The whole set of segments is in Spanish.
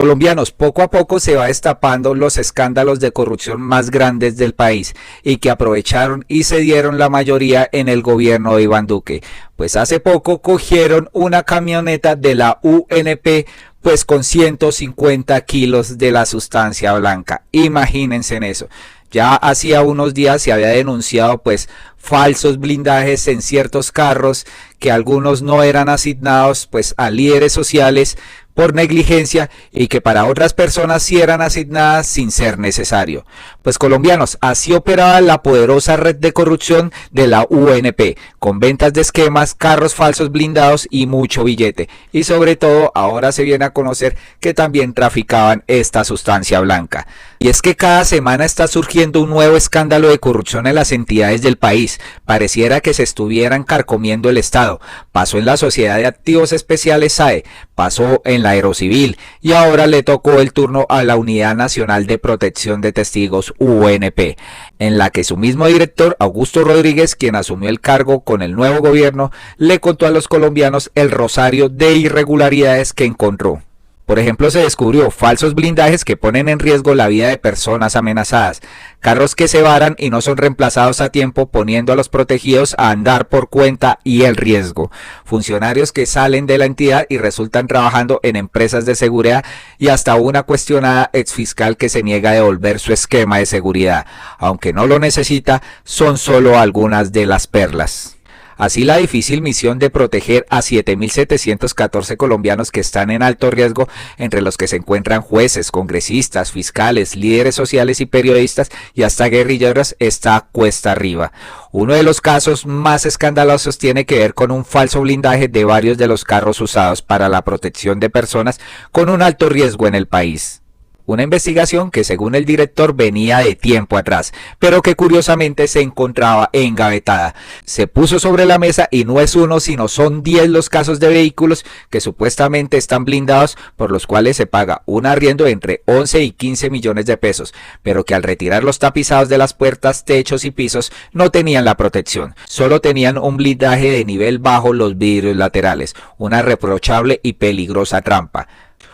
Colombianos, poco a poco se va destapando los escándalos de corrupción más grandes del país y que aprovecharon y se dieron la mayoría en el gobierno de Iván Duque. Pues hace poco cogieron una camioneta de la UNP pues con 150 kilos de la sustancia blanca. Imagínense en eso. Ya hacía unos días se había denunciado pues falsos blindajes en ciertos carros que algunos no eran asignados pues a líderes sociales por negligencia y que para otras personas sí eran asignadas sin ser necesario. Pues colombianos, así operaba la poderosa red de corrupción de la UNP, con ventas de esquemas, carros falsos blindados y mucho billete. Y sobre todo ahora se viene a conocer que también traficaban esta sustancia blanca. Y es que cada semana está surgiendo un nuevo escándalo de corrupción en las entidades del país. Pareciera que se estuvieran carcomiendo el Estado. Pasó en la Sociedad de Activos Especiales SAE, pasó en la Aerocivil y ahora le tocó el turno a la Unidad Nacional de Protección de Testigos UNP, en la que su mismo director, Augusto Rodríguez, quien asumió el cargo con el nuevo gobierno, le contó a los colombianos el rosario de irregularidades que encontró. Por ejemplo, se descubrió falsos blindajes que ponen en riesgo la vida de personas amenazadas, carros que se varan y no son reemplazados a tiempo poniendo a los protegidos a andar por cuenta y el riesgo, funcionarios que salen de la entidad y resultan trabajando en empresas de seguridad y hasta una cuestionada exfiscal que se niega a devolver su esquema de seguridad, aunque no lo necesita, son solo algunas de las perlas. Así la difícil misión de proteger a 7.714 colombianos que están en alto riesgo, entre los que se encuentran jueces, congresistas, fiscales, líderes sociales y periodistas y hasta guerrilleros, está cuesta arriba. Uno de los casos más escandalosos tiene que ver con un falso blindaje de varios de los carros usados para la protección de personas con un alto riesgo en el país. Una investigación que según el director venía de tiempo atrás, pero que curiosamente se encontraba engavetada. Se puso sobre la mesa y no es uno sino son 10 los casos de vehículos que supuestamente están blindados por los cuales se paga un arriendo entre 11 y 15 millones de pesos, pero que al retirar los tapizados de las puertas, techos y pisos no tenían la protección, solo tenían un blindaje de nivel bajo los vidrios laterales, una reprochable y peligrosa trampa.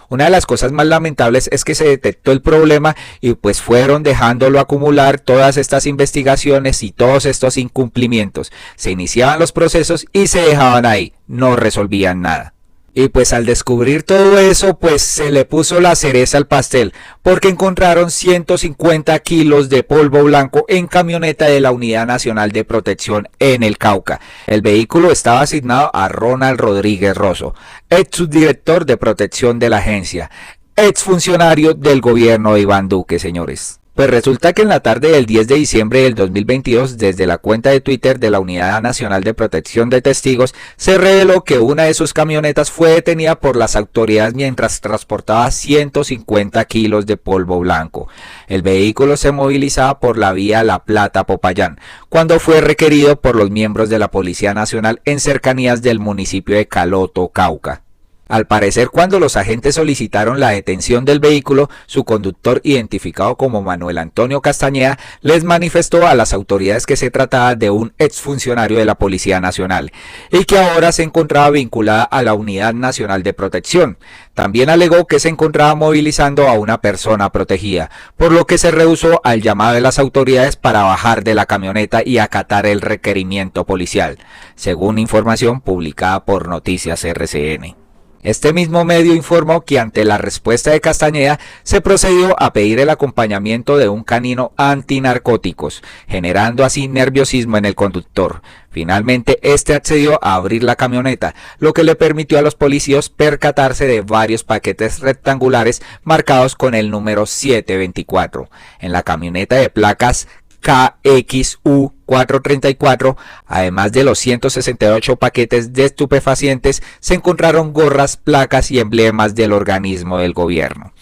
Una de las cosas más lamentables es que se detectó el problema y pues fueron dejándolo acumular todas estas investigaciones y todos estos incumplimientos. Se iniciaban los procesos y se dejaban ahí, no resolvían nada. Y pues al descubrir todo eso, pues se le puso la cereza al pastel, porque encontraron 150 kilos de polvo blanco en camioneta de la Unidad Nacional de Protección en el Cauca. El vehículo estaba asignado a Ronald Rodríguez Rosso, ex subdirector de protección de la agencia, ex funcionario del gobierno de Iván Duque, señores. Pues resulta que en la tarde del 10 de diciembre del 2022, desde la cuenta de Twitter de la Unidad Nacional de Protección de Testigos, se reveló que una de sus camionetas fue detenida por las autoridades mientras transportaba 150 kilos de polvo blanco. El vehículo se movilizaba por la vía La Plata-Popayán, cuando fue requerido por los miembros de la Policía Nacional en cercanías del municipio de Caloto, Cauca. Al parecer, cuando los agentes solicitaron la detención del vehículo, su conductor, identificado como Manuel Antonio Castañeda, les manifestó a las autoridades que se trataba de un exfuncionario de la Policía Nacional y que ahora se encontraba vinculada a la Unidad Nacional de Protección. También alegó que se encontraba movilizando a una persona protegida, por lo que se rehusó al llamado de las autoridades para bajar de la camioneta y acatar el requerimiento policial, según información publicada por Noticias RCN. Este mismo medio informó que ante la respuesta de Castañeda se procedió a pedir el acompañamiento de un canino antinarcóticos, generando así nerviosismo en el conductor. Finalmente, este accedió a abrir la camioneta, lo que le permitió a los policías percatarse de varios paquetes rectangulares marcados con el número 724. En la camioneta de placas KXU 434, además de los 168 paquetes de estupefacientes, se encontraron gorras, placas y emblemas del organismo del gobierno.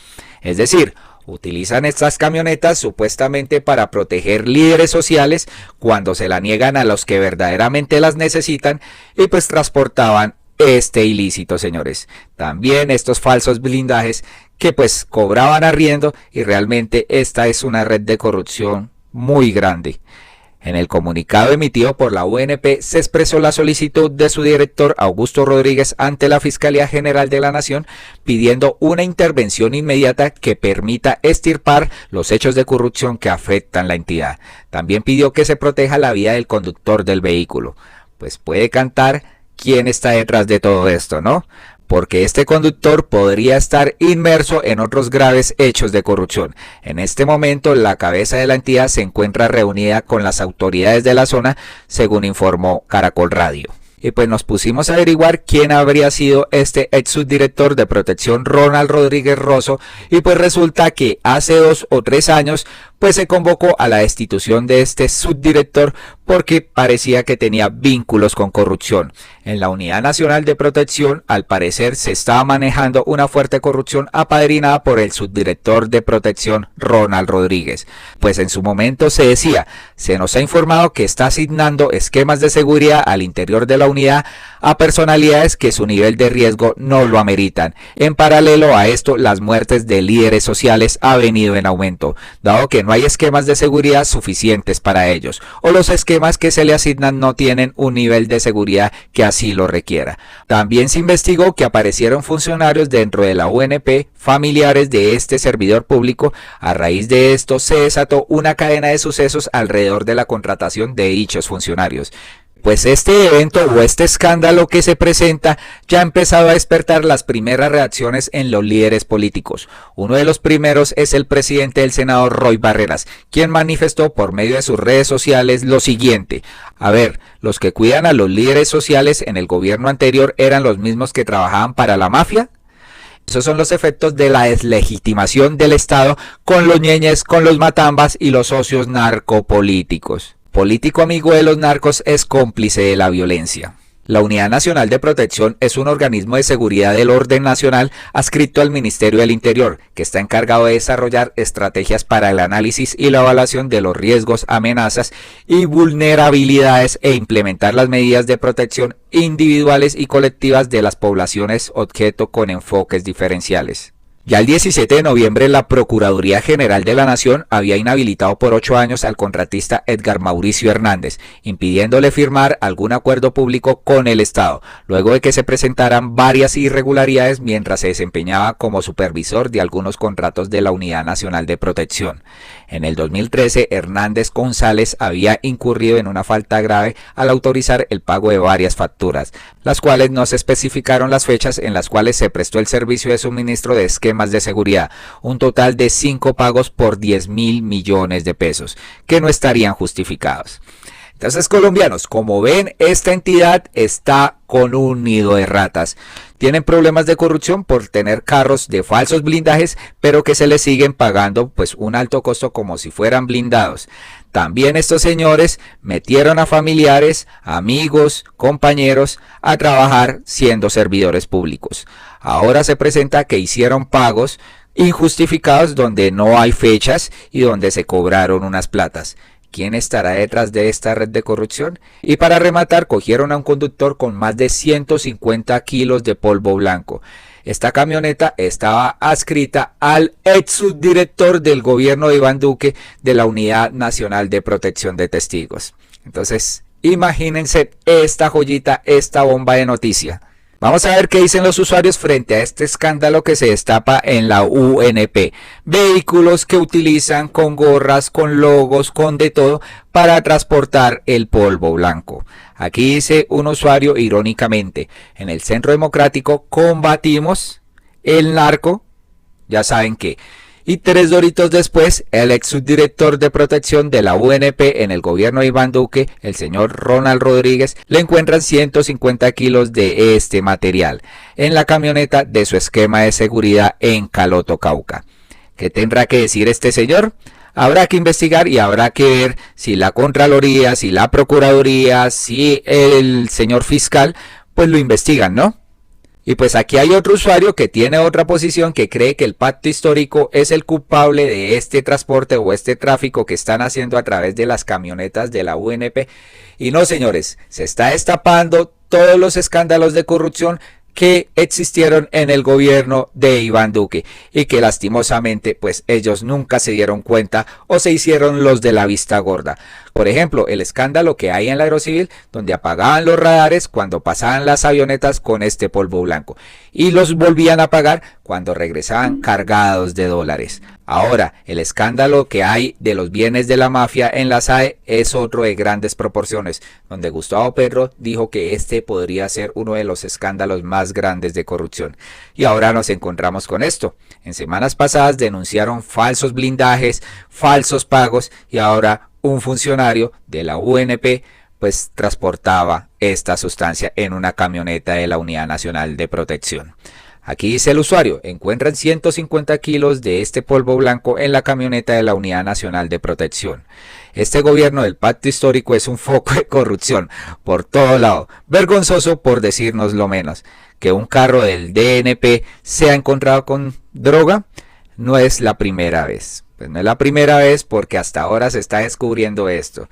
Es decir, utilizan estas camionetas supuestamente para proteger líderes sociales cuando se la niegan a los que verdaderamente las necesitan y pues transportaban este ilícito, señores. También estos falsos blindajes que pues cobraban arriendo y realmente esta es una red de corrupción muy grande. En el comunicado emitido por la UNP se expresó la solicitud de su director Augusto Rodríguez ante la Fiscalía General de la Nación pidiendo una intervención inmediata que permita extirpar los hechos de corrupción que afectan la entidad. También pidió que se proteja la vida del conductor del vehículo. Pues puede cantar quién está detrás de todo esto, ¿no? Porque este conductor podría estar inmerso en otros graves hechos de corrupción. En este momento, la cabeza de la entidad se encuentra reunida con las autoridades de la zona, según informó Caracol Radio. Y pues nos pusimos a averiguar quién habría sido este ex subdirector de protección Ronald Rodríguez Rosso, y pues resulta que hace 2 o 3 años pues se convocó a la destitución de este subdirector porque parecía que tenía vínculos con corrupción. En la Unidad Nacional de Protección, al parecer, se estaba manejando una fuerte corrupción apadrinada por el subdirector de protección Ronald Rodríguez. Pues en su momento se decía, se nos ha informado que está asignando esquemas de seguridad al interior de la unidad a personalidades que su nivel de riesgo no lo ameritan. En paralelo a esto, las muertes de líderes sociales ha venido en aumento, dado que no hay esquemas de seguridad suficientes para ellos, o los esquemas que se le asignan no tienen un nivel de seguridad que así lo requiera. También se investigó que aparecieron funcionarios dentro de la UNP, familiares de este servidor público. A raíz de esto se desató una cadena de sucesos alrededor de la contratación de dichos funcionarios. Pues este evento o este escándalo que se presenta ya ha empezado a despertar las primeras reacciones en los líderes políticos. Uno de los primeros es el presidente del Senado, Roy Barreras, quien manifestó por medio de sus redes sociales lo siguiente: a ver, los que cuidan a los líderes sociales en el gobierno anterior eran los mismos que trabajaban para la mafia. Esos son los efectos de la deslegitimación del Estado con los ñeñes, con los matambas y los socios narcopolíticos. Político amigo de los narcos es cómplice de la violencia. La Unidad Nacional de Protección es un organismo de seguridad del orden nacional adscrito al Ministerio del Interior, que está encargado de desarrollar estrategias para el análisis y la evaluación de los riesgos, amenazas y vulnerabilidades e implementar las medidas de protección individuales y colectivas de las poblaciones objeto con enfoques diferenciales. Ya el 17 de noviembre, la Procuraduría General de la Nación había inhabilitado por 8 años al contratista Edgar Mauricio Hernández, impidiéndole firmar algún acuerdo público con el Estado, luego de que se presentaran varias irregularidades mientras se desempeñaba como supervisor de algunos contratos de la Unidad Nacional de Protección. En el 2013, Hernández González había incurrido en una falta grave al autorizar el pago de varias facturas, las cuales no se especificaron las fechas en las cuales se prestó el servicio de suministro de esquemas de seguridad, un total de 5 pagos por 10.000 millones de pesos, que no estarían justificados. Entonces, colombianos, como ven, esta entidad está con un nido de ratas. Tienen problemas de corrupción por tener carros de falsos blindajes, pero que se les siguen pagando pues un alto costo como si fueran blindados. También estos señores metieron a familiares, amigos, compañeros a trabajar siendo servidores públicos. Ahora se presenta que hicieron pagos injustificados donde no hay fechas y donde se cobraron unas platas. ¿Quién estará detrás de esta red de corrupción? Y para rematar, cogieron a un conductor con más de 150 kilos de polvo blanco. Esta camioneta estaba adscrita al ex subdirector del gobierno de Iván Duque de la Unidad Nacional de Protección de Testigos. Entonces, imagínense esta joyita, esta bomba de noticia. Vamos a ver qué dicen los usuarios frente a este escándalo que se destapa en la UNP. Vehículos que utilizan con gorras, con logos, con de todo para transportar el polvo blanco. Aquí dice un usuario irónicamente: en el Centro Democrático combatimos el narco, ya saben qué. Y 3 doritos después, el ex subdirector de protección de la UNP en el gobierno de Iván Duque, el señor Ronald Rodríguez, le encuentran 150 kilos de este material en la camioneta de su esquema de seguridad en Caloto, Cauca. ¿Qué tendrá que decir este señor? Habrá que investigar y habrá que ver si la Contraloría, si la Procuraduría, si el señor fiscal, pues lo investigan, ¿no? Y pues aquí hay otro usuario que tiene otra posición, que cree que el pacto histórico es el culpable de este transporte o este tráfico que están haciendo a través de las camionetas de la UNP. Y no, señores, se está destapando todos los escándalos de corrupción que existieron en el gobierno de Iván Duque y que lastimosamente pues ellos nunca se dieron cuenta o se hicieron los de la vista gorda. Por ejemplo, el escándalo que hay en la Aerocivil, donde apagaban los radares cuando pasaban las avionetas con este polvo blanco y los volvían a apagar cuando regresaban cargados de dólares. Ahora, el escándalo que hay de los bienes de la mafia en la SAE es otro de grandes proporciones, donde Gustavo Petro dijo que este podría ser uno de los escándalos más grandes de corrupción. Y ahora nos encontramos con esto. En semanas pasadas denunciaron falsos blindajes, falsos pagos y ahora un funcionario de la UNP pues transportaba esta sustancia en una camioneta de la Unidad Nacional de Protección. Aquí dice el usuario, encuentran 150 kilos de este polvo blanco en la camioneta de la Unidad Nacional de Protección. Este gobierno del pacto histórico es un foco de corrupción por todo lado. Vergonzoso por decirnos lo menos. Que un carro del DNP sea encontrado con droga no es la primera vez. Pues no es la primera vez porque hasta ahora se está descubriendo esto.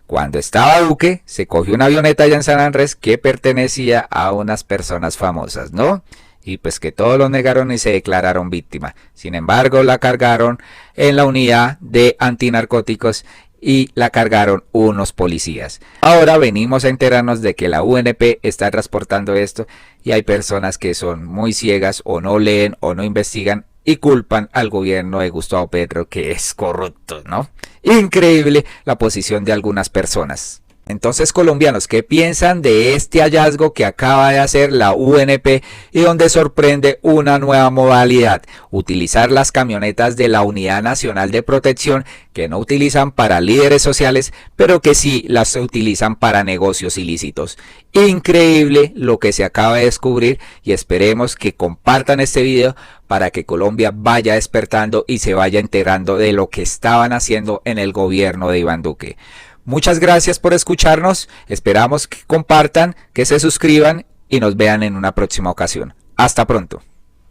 Cuando estaba Duque, se cogió una avioneta allá en San Andrés que pertenecía a unas personas famosas, ¿no? Y pues que todos lo negaron y se declararon víctima. Sin embargo, la cargaron en la unidad de antinarcóticos y la cargaron unos policías. Ahora venimos a enterarnos de que la UNP está transportando esto y hay personas que son muy ciegas o no leen o no investigan y culpan al gobierno de Gustavo Petro que es corrupto, ¿no? Increíble la posición de algunas personas. Entonces, colombianos, ¿qué piensan de este hallazgo que acaba de hacer la UNP y donde sorprende una nueva modalidad? Utilizar las camionetas de la Unidad Nacional de Protección que no utilizan para líderes sociales, pero que sí las utilizan para negocios ilícitos. Increíble lo que se acaba de descubrir y esperemos que compartan este video para que Colombia vaya despertando y se vaya enterando de lo que estaban haciendo en el gobierno de Iván Duque. Muchas gracias por escucharnos, esperamos que compartan, que se suscriban y nos vean en una próxima ocasión. Hasta pronto.